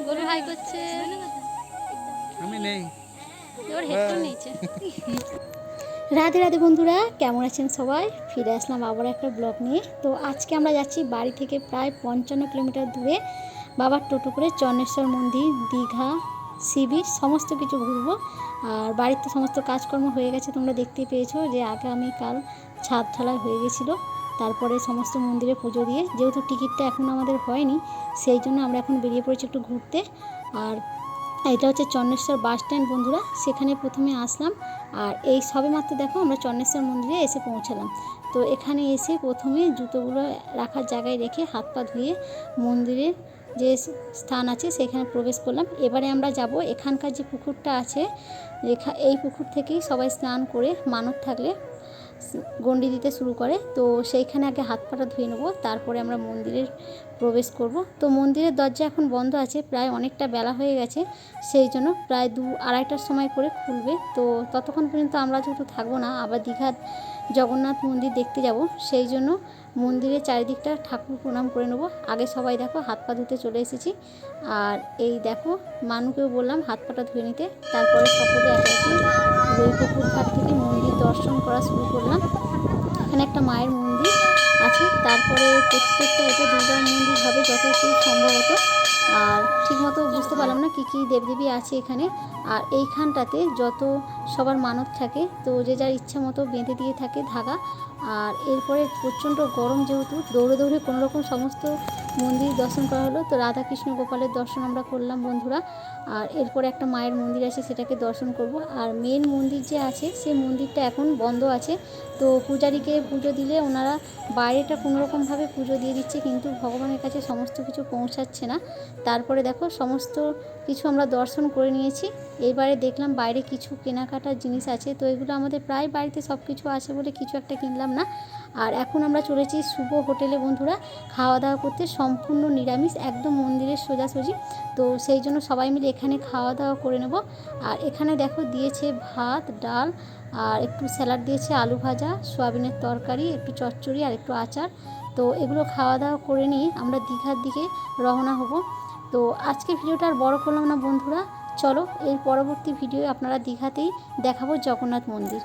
Golu high করছে। আমি নেই, ওর হেডফোন নিয়েছে। রাধে রাধে বন্ধুরা, কেমন আছেন সবাই? ফিরে আসলাম আবার একটা ব্লগ নিয়ে। তো আজকে আমরা যাচ্ছি বাড়ি থেকে প্রায় 55 কিলোমিটার দূরে বাবার টোটো করে চন্নেশ্বর মন্দির, দীঘা, সি বিচ সমস্ত কিছু ঘুরবো। আর বাড়ির তো সমস্ত কাজকর্ম হয়ে গেছে, তোমরা দেখতেই পেয়েছো যে আগামীকাল ছাদ ঢালাই হয়ে গেছিলো। তারপরে সমস্ত মন্দিরে পুজো দিয়ে, যেহেতু টিকিটটা এখন আমাদের হয়নি, সেই জন্য আমরা এখন বেরিয়ে পড়েছি একটু ঘুরতে। আর এটা হচ্ছে চন্নেশ্বর বাস স্ট্যান্ড বন্ধুরা, সেখানে প্রথমে আসলাম। আর এই সবে মাত্র দেখো আমরা চন্নেশ্বর মন্দিরে এসে পৌঁছালাম। তো এখানে এসে প্রথমে জুতোগুলো রাখার জায়গায় রেখে হাত পা ধুয়ে মন্দিরের যে স্থান আছে সেখানে প্রবেশ করলাম। এবারে আমরা যাব এখানকার যে পুকুরটা আছে, এই পুকুর থেকেই সবাই স্নান করে মানত থাকলে গণ্ডি দিতে শুরু করে। তো সেইখানে আগে হাত পাটা ধুয়ে নেবো, তারপরে আমরা মন্দিরের প্রবেশ করব। তো মন্দিরের দরজা এখন বন্ধ আছে, প্রায় অনেকটা বেলা হয়ে গেছে, সেই জন্য প্রায় 2-2:30টার সময় করে খুলবে। তো ততক্ষণ পর্যন্ত আমরা যেহেতু থাকবো না, আবার দীঘার জগন্নাথ মন্দির দেখতে যাব, সেই জন্য মন্দিরের চারিদিকটা ঠাকুর প্রণাম করে নেবো। আগে সবাই দেখো হাত পা ধুতে চলে এসেছি। আর এই দেখো মানুকেও বললাম হাত পাটা ধুয়ে নিতে। তারপরে সকলে একে একে ওই পুকুর ঘাট থেকে মন্দির দর্শন করা শুরু করলাম। এখানে একটা মায়ের মন্দির আছে, তারপরে প্রত্যেকটা এটা দুর্গা মন্দির হবে যতটুকু সম্ভবত। আর ঠিকমতো বুঝতে পারলাম না কী কী দেবদেবী আছে এখানে। আর এইখানটাতে যত সবার মানত থাকে, তো যে যার ইচ্ছা মতো বেঁধে দিয়ে থাকে ধাগা। আর এরপরে প্রচণ্ড গরম, যেহেতু দৌড়ে দৌড়ে কোনোরকম সমস্ত মন্দির দর্শন করা হলো। তো রাধা কৃষ্ণ গোপালের দর্শন আমরা করলাম বন্ধুরা। আর এরপরে একটা মায়ের মন্দির আছে, সেটাকে দর্শন করব। আর মেন মন্দির যে আছে সেই মন্দিরটা এখন বন্ধ আছে। তো পূজারীকে পুজো দিলে ওনারা বাইরেটা কোনোরকমভাবে পুজো দিয়ে দিচ্ছে, কিন্তু ভগবানের কাছে সমস্ত কিছু পৌঁছাচ্ছে না। তারপরে দেখো সমস্ত কিছু আমরা দর্শন করে নিয়েছি। এইবারে দেখলাম বাইরে কিছু কেনাকাটার জিনিস আছে, তো এগুলো আমাদের প্রায় বাড়িতে সব কিছু আছে বলে কিছু একটা কিনলাম না। আর এখন আমরা চলেছি শুভ হোটেলে বন্ধুরা খাওয়া দাওয়া করতে, সম্পূর্ণ নিরামিষ, একদম মন্দিরের সোজাসুজি। তো সেই জন্য সবাই মিলে এখানে খাওয়া দাওয়া করে নেব। আর এখানে দেখো দিয়েছে ভাত, ডাল, আর একটু স্যালাড দিয়েছে, আলু ভাজা, সয়াবিনের তরকারি, একটু চচ্চড়ি আর একটু আচার। তো এগুলো খাওয়া দাওয়া করে নিয়ে আমরা দীঘার দিকে রওনা হব। তো আজকে ভিডিওটা আর বড় করলাম না বন্ধুরা, চলো এর পরবর্তী ভিডিও আপনারা দীঘাতেই দেখাবো জগন্নাথ মন্দির।